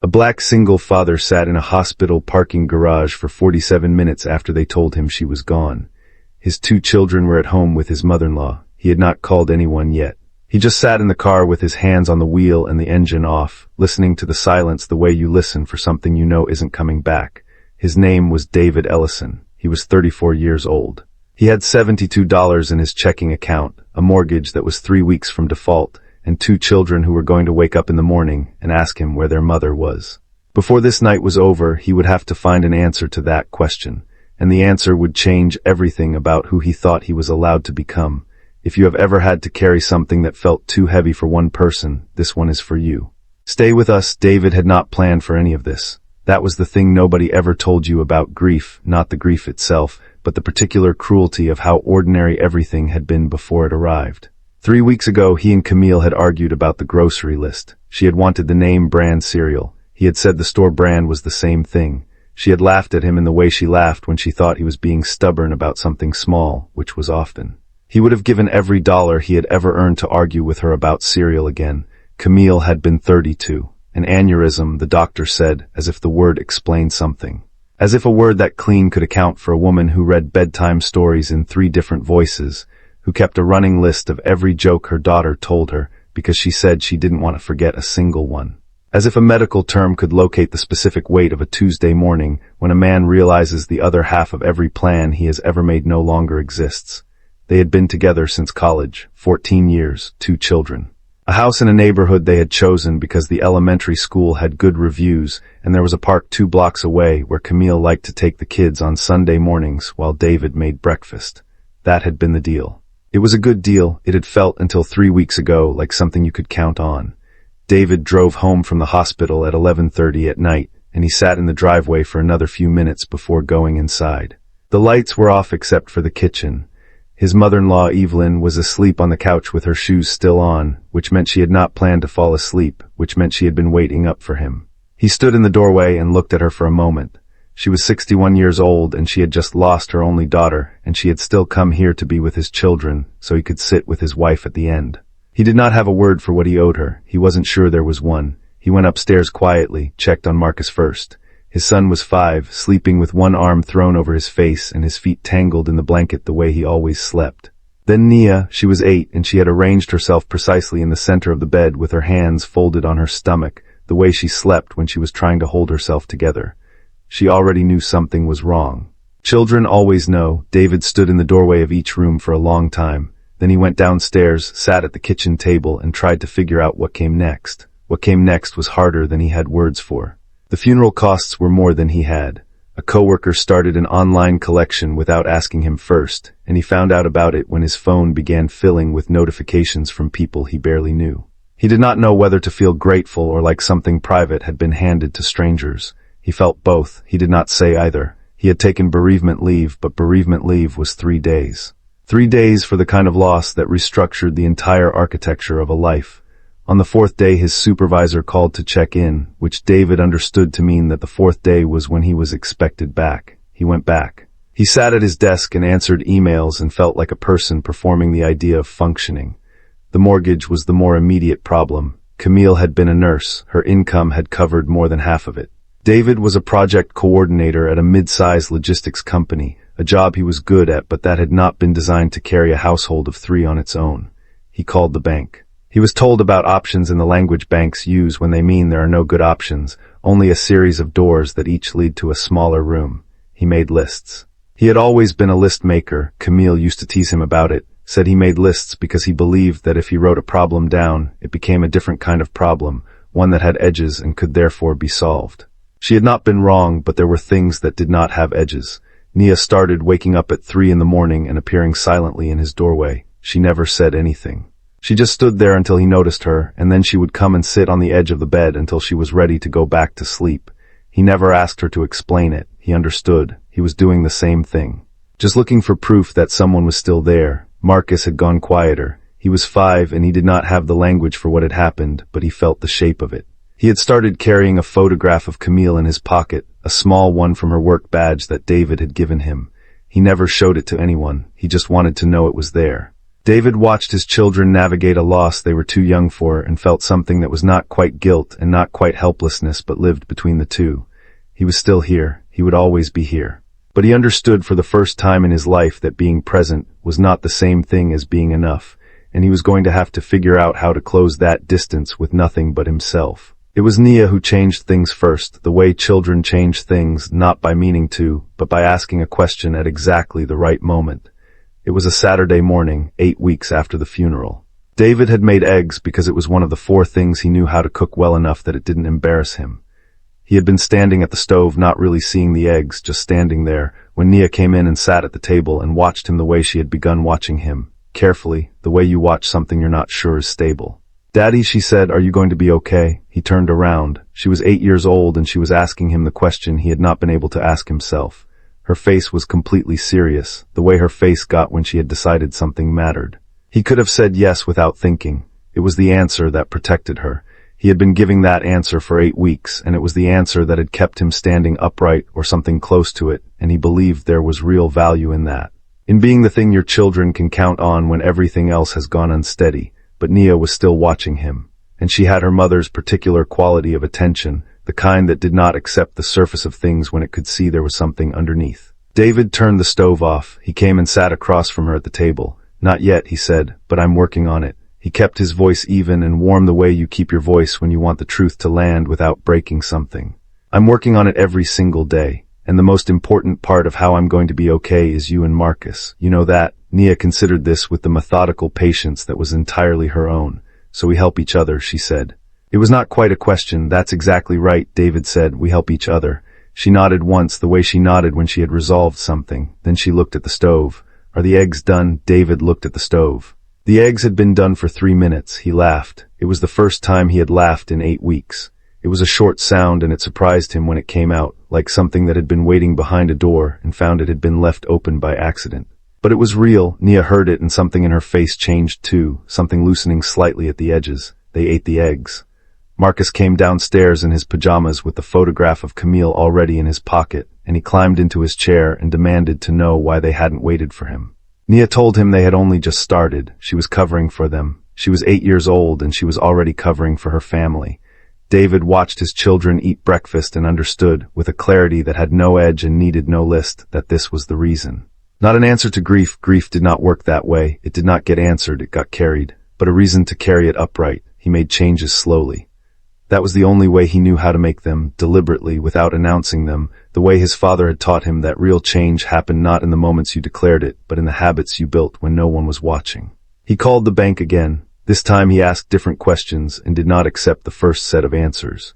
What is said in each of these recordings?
A black single father sat in a hospital parking garage for 47 minutes after they told him she was gone. His 2 children were at home with his mother-in-law. He had not called anyone yet. He just sat in the car with his hands on the wheel and the engine off, listening to the silence the way you listen for something you know isn't coming back. His name was David Ellison. He was 34 years old. He had $72 in his checking account, a mortgage that was 3 weeks from default, and 2 children who were going to wake up in the morning and ask him where their mother was. Before this night was over, he would have to find an answer to that question, and the answer would change everything about who he thought he was allowed to become. If you have ever had to carry something that felt too heavy for one person, this one is for you. Stay with us. David had not planned for any of this. That was the thing nobody ever told you about grief, not the grief itself, but the particular cruelty of how ordinary everything had been before it arrived. 3 weeks ago, he and Camille had argued about the grocery list. She had wanted the name brand cereal. He had said the store brand was the same thing. She had laughed at him in the way she laughed when she thought he was being stubborn about something small, which was often. He would have given every dollar he had ever earned to argue with her about cereal again. Camille had been 32. An aneurysm, the doctor said, as if the word explained something. As if a word that clean could account for a woman who read bedtime stories in 3 different voices, who kept a running list of every joke her daughter told her because she said she didn't want to forget a single one. As if a medical term could locate the specific weight of a Tuesday morning when a man realizes the other half of every plan he has ever made no longer exists. They had been together since college, 14 years, 2 children. A house in a neighborhood they had chosen because the elementary school had good reviews, and there was a park 2 blocks away where Camille liked to take the kids on Sunday mornings while David made breakfast. That had been the deal. It was a good deal. It had felt until 3 weeks ago like something you could count on. David drove home from the hospital at 11:30 at night, and he sat in the driveway for another few minutes before going inside. The lights were off except for the kitchen. His mother-in-law, Evelyn, was asleep on the couch with her shoes still on, which meant she had not planned to fall asleep, which meant she had been waiting up for him. He stood in the doorway and looked at her for a moment. She was 61 years old, and she had just lost her only daughter, and she had still come here to be with his children, so he could sit with his wife at the end. He did not have a word for what he owed her. He wasn't sure there was one. He went upstairs quietly, checked on Marcus first. His son was 5, sleeping with one arm thrown over his face and his feet tangled in the blanket the way he always slept. Then Nia, she was 8, and she had arranged herself precisely in the center of the bed with her hands folded on her stomach, the way she slept when she was trying to hold herself together. She already knew something was wrong. Children always know. David stood in the doorway of each room for a long time. Then he went downstairs, sat at the kitchen table, and tried to figure out what came next. What came next was harder than he had words for. The funeral costs were more than he had. A coworker started an online collection without asking him first, and he found out about it when his phone began filling with notifications from people he barely knew. He did not know whether to feel grateful or like something private had been handed to strangers. He felt both. He did not say either. He had taken bereavement leave, but bereavement leave was 3 days. 3 days for the kind of loss that restructured the entire architecture of a life. On the 4th day, his supervisor called to check in, which David understood to mean that the 4th day was when he was expected back. He went back. He sat at his desk and answered emails and felt like a person performing the idea of functioning. The mortgage was the more immediate problem. Camille had been a nurse. Her income had covered more than half of it. David was a project coordinator at a mid-sized logistics company, a job he was good at, but that had not been designed to carry a household of 3 on its own. He called the bank. He was told about options in the language banks use when they mean there are no good options, only a series of doors that each lead to a smaller room. He made lists. He had always been a list maker. Camille used to tease him about it, said he made lists because he believed that if he wrote a problem down, it became a different kind of problem, one that had edges and could therefore be solved. She had not been wrong, but there were things that did not have edges. Nia started waking up at 3 in the morning and appearing silently in his doorway. She never said anything. She just stood there until he noticed her, and then she would come and sit on the edge of the bed until she was ready to go back to sleep. He never asked her to explain it. He understood. He was doing the same thing. Just looking for proof that someone was still there. Marcus had gone quieter. He was 5 and he did not have the language for what had happened, but he felt the shape of it. He had started carrying a photograph of Camille in his pocket, a small one from her work badge that David had given him. He never showed it to anyone. He just wanted to know it was there. David watched his children navigate a loss they were too young for and felt something that was not quite guilt and not quite helplessness but lived between the two. He was still here. He would always be here. But he understood for the first time in his life that being present was not the same thing as being enough, and he was going to have to figure out how to close that distance with nothing but himself. It was Nia who changed things first, the way children change things, not by meaning to, but by asking a question at exactly the right moment. It was a Saturday morning, 8 weeks after the funeral. David had made eggs because it was one of the 4 things he knew how to cook well enough that it didn't embarrass him. He had been standing at the stove, not really seeing the eggs, just standing there, when Nia came in and sat at the table and watched him the way she had begun watching him, carefully, the way you watch something you're not sure is stable. "Daddy," she said, "are you going to be okay?" He turned around. She was 8 years old and she was asking him the question he had not been able to ask himself. Her face was completely serious, the way her face got when she had decided something mattered. He could have said yes without thinking. It was the answer that protected her. He had been giving that answer for 8 weeks, and it was the answer that had kept him standing upright or something close to it, and he believed there was real value in that. In being the thing your children can count on when everything else has gone unsteady. But Nia was still watching him, and she had her mother's particular quality of attention, the kind that did not accept the surface of things when it could see there was something underneath. David turned the stove off. He came and sat across from her at the table. "Not yet," he said, "but I'm working on it." He kept his voice even and warm the way you keep your voice when you want the truth to land without breaking something. "I'm working on it every single day, and the most important part of how I'm going to be okay is you and Marcus. You know that." Nia considered this with the methodical patience that was entirely her own. "So we help each other," she said. It was not quite a question. "That's exactly right," David said. "We help each other." She nodded once, the way she nodded when she had resolved something. Then she looked at the stove. "Are the eggs done?" David looked at the stove. The eggs had been done for 3 minutes. He laughed. It was the first time he had laughed in 8 weeks. It was a short sound and it surprised him when it came out, like something that had been waiting behind a door and found it had been left open by accident. But it was real. Nia heard it and something in her face changed too, something loosening slightly at the edges. They ate the eggs. Marcus came downstairs in his pajamas with the photograph of Camille already in his pocket, and he climbed into his chair and demanded to know why they hadn't waited for him. Nia told him they had only just started. She was covering for them. She was 8 years old and she was already covering for her family. David watched his children eat breakfast and understood, with a clarity that had no edge and needed no list, that this was the reason. Not an answer to grief. Grief did not work that way. It did not get answered, it got carried. But a reason to carry it upright. He made changes slowly. That was the only way he knew how to make them, deliberately, without announcing them, the way his father had taught him that real change happened not in the moments you declared it, but in the habits you built when no one was watching. He called the bank again. This time he asked different questions and did not accept the first set of answers.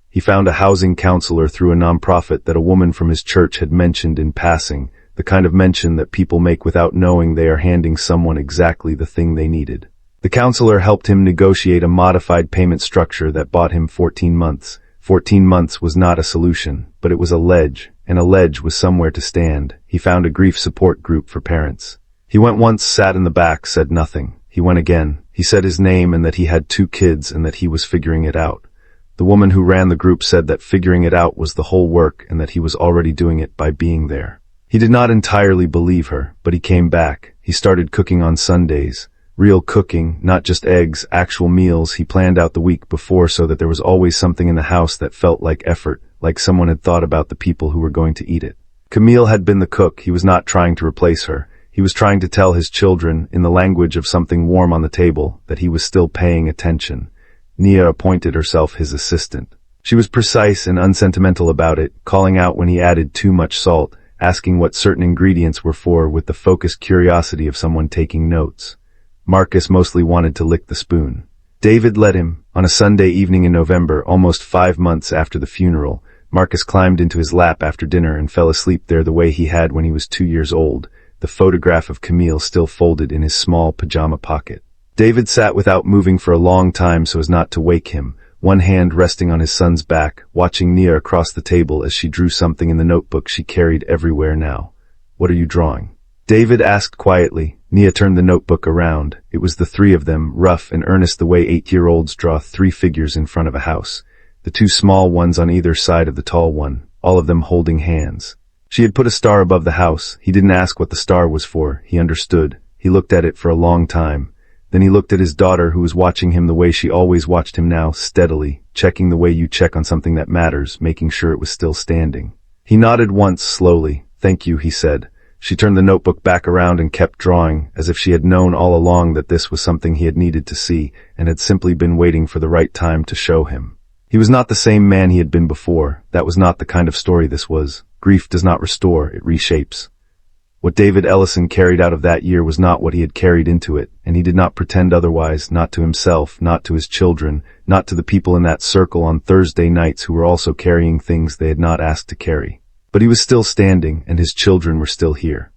He found a housing counselor through a nonprofit that a woman from his church had mentioned in passing, the kind of mention that people make without knowing they are handing someone exactly the thing they needed. The counselor helped him negotiate a modified payment structure that bought him 14 months. 14 months was not a solution, but it was a ledge, and a ledge was somewhere to stand. He found a grief support group for parents. He went once, sat in the back, said nothing. He went again. He said his name and that he had 2 kids and that he was figuring it out. The woman who ran the group said that figuring it out was the whole work and that he was already doing it by being there. He did not entirely believe her, but he came back. He started cooking on Sundays. Real cooking, not just eggs, actual meals he planned out the week before so that there was always something in the house that felt like effort, like someone had thought about the people who were going to eat it. Camille had been the cook. He was not trying to replace her. He was trying to tell his children, in the language of something warm on the table, that he was still paying attention. Nia appointed herself his assistant. She was precise and unsentimental about it, calling out when he added too much salt, asking what certain ingredients were for with the focused curiosity of someone taking notes. Marcus mostly wanted to lick the spoon. David let him. On a Sunday evening in November, almost 5 months after the funeral, Marcus climbed into his lap after dinner and fell asleep there the way he had when he was 2 years old, the photograph of Camille still folded in his small pajama pocket. David sat without moving for a long time so as not to wake him, one hand resting on his son's back, watching Nia across the table as she drew something in the notebook she carried everywhere now. "What are you drawing?" David asked quietly. Nia turned the notebook around. It was the 3 of them, rough and earnest the way 8-year-olds draw 3 figures in front of a house. The 2 small ones on either side of the tall one, all of them holding hands. She had put a star above the house. He didn't ask what the star was for. He understood. He looked at it for a long time. Then he looked at his daughter, who was watching him the way she always watched him now, steadily, checking the way you check on something that matters, making sure it was still standing. He nodded once, slowly. "Thank you," he said. She turned the notebook back around and kept drawing, as if she had known all along that this was something he had needed to see, and had simply been waiting for the right time to show him. He was not the same man he had been before. That was not the kind of story this was. Grief does not restore, it reshapes. What David Ellison carried out of that year was not what he had carried into it, and he did not pretend otherwise, not to himself, not to his children, not to the people in that circle on Thursday nights who were also carrying things they had not asked to carry. But he was still standing, and his children were still here.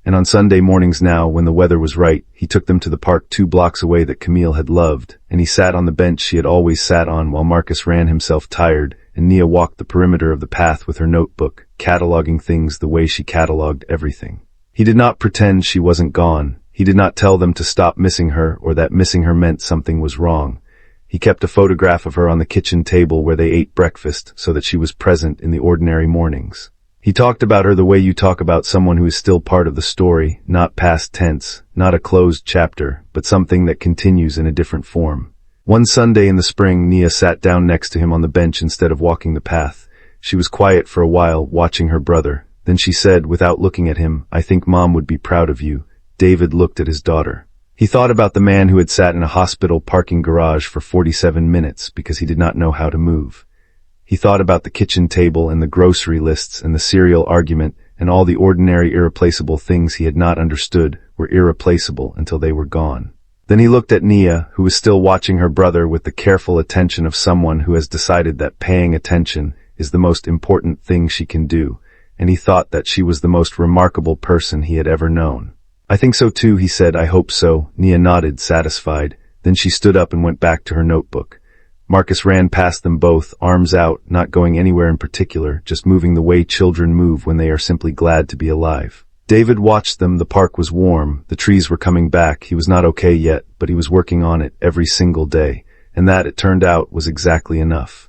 And on Sunday mornings now, when the weather was right, he took them to the park 2 blocks away that Camille had loved, and he sat on the bench she had always sat on while Marcus ran himself tired, and Nia walked the perimeter of the path with her notebook, cataloging things the way she cataloged everything. He did not pretend she wasn't gone. He did not tell them to stop missing her, or that missing her meant something was wrong. He kept a photograph of her on the kitchen table where they ate breakfast so that she was present in the ordinary mornings. He talked about her the way you talk about someone who is still part of the story, not past tense, not a closed chapter, but something that continues in a different form. One Sunday in the spring, Nia sat down next to him on the bench instead of walking the path. She was quiet for a while, watching her brother. Then she said, without looking at him, "I think Mom would be proud of you." David looked at his daughter. He thought about the man who had sat in a hospital parking garage for 47 minutes because he did not know how to move. He thought about the kitchen table and the grocery lists and the cereal argument and all the ordinary irreplaceable things he had not understood were irreplaceable until they were gone. Then he looked at Nia, who was still watching her brother with the careful attention of someone who has decided that paying attention is the most important thing she can do, and he thought that she was the most remarkable person he had ever known. "I think so too," he said. "I hope so." Nia nodded, satisfied. Then she stood up and went back to her notebook. Marcus ran past them both, arms out, not going anywhere in particular, just moving the way children move when they are simply glad to be alive. David watched them. The park was warm. The trees were coming back. He was not okay yet, but he was working on it every single day. And that, it turned out, was exactly enough.